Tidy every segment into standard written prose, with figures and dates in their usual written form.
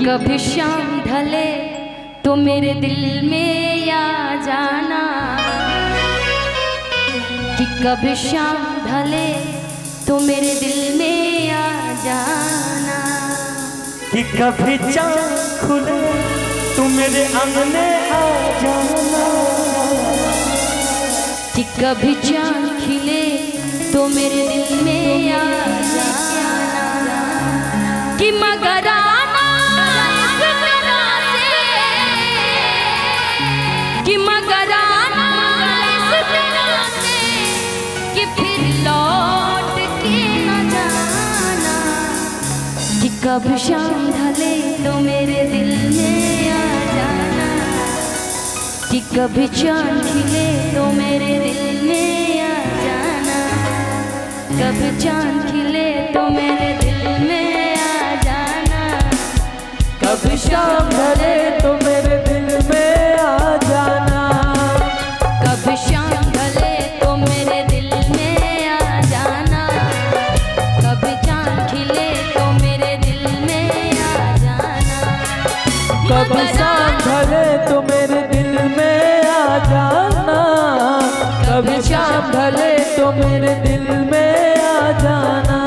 कभी शाम ढले तो मेरे दिल में आ जाना, कि कभी शाम ढले तो मेरे दिल में आ जाना, कि कभी चाँद खुले तो मेरे आंगने आ जाना, कि कभी चाँद खिले तो मेरे दिल में आ जाना, कि मगर आना इस तरह से, कि मगर आना इस तरह से, कि फिर लौट के न जाना, कि कभी शाम ढले तो मेरे दिल में आ जाना, कि कभी चाँद खिले तो मेरे दिल में आ जाना, कभी चाँद खिले तो मेरे दिल में आ जाना, कभी शाम ढले तो मेरे दिल में आ जाना, कभी शाम ढले तो मेरे दिल में आ जाना, कभी चाँद खिले तो मेरे दिल में आ जाना, कभी शाम ढले तो मेरे दिल में आ जाना, कभी शाम ढले तो मेरे दिल में आ जाना,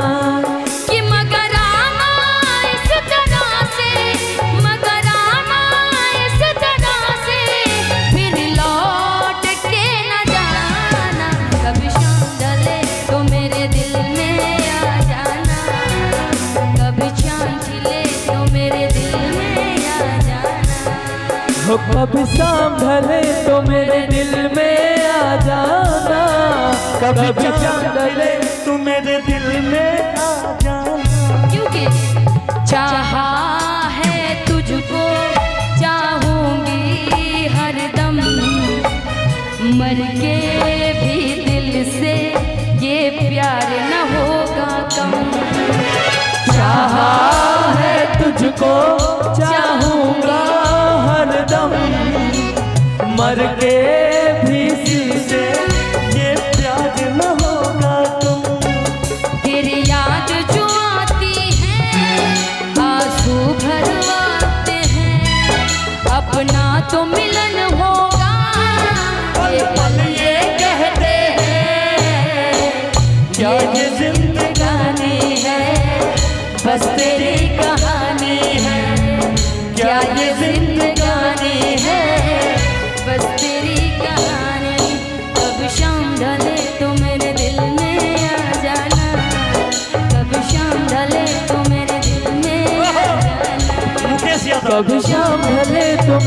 कि मगर आना इस तरह से, मगर आना इस तरह से, फिर लौट के न जाना, कभी शाम ढले तो मेरे दिल में आ जाना, कभी चाँद खिले तो मेरे दिल में आ जाना, हो कभी शाम ढले तो मेरे दिल में आ जाना, कभी चाँद ढले तो मेरे दिल में आ जाना, क्योंकि चाहा है तुझको चाहूंगी हरदम, मर के भी दिल से ये प्यार न होगा कम, चाहा है तुझको चाहूंगा हरदम, मर के भी दिल से ये प्यार न होगा तुम, तेरी याद जो आती है आंसू भरवाते हैं, अपना तो मिलन होगा ये पल ये कहते हैं, क्या ये जिंदगानी है बस तेरी कहानी है, क्या ये जिंदगानी है बस तेरी कहानी, कभी शाम ढले तो मेरे दिल में आ जाना, कभी शाम ढले तो मेरे दिल में आ जाना, कभी शाम ढले तो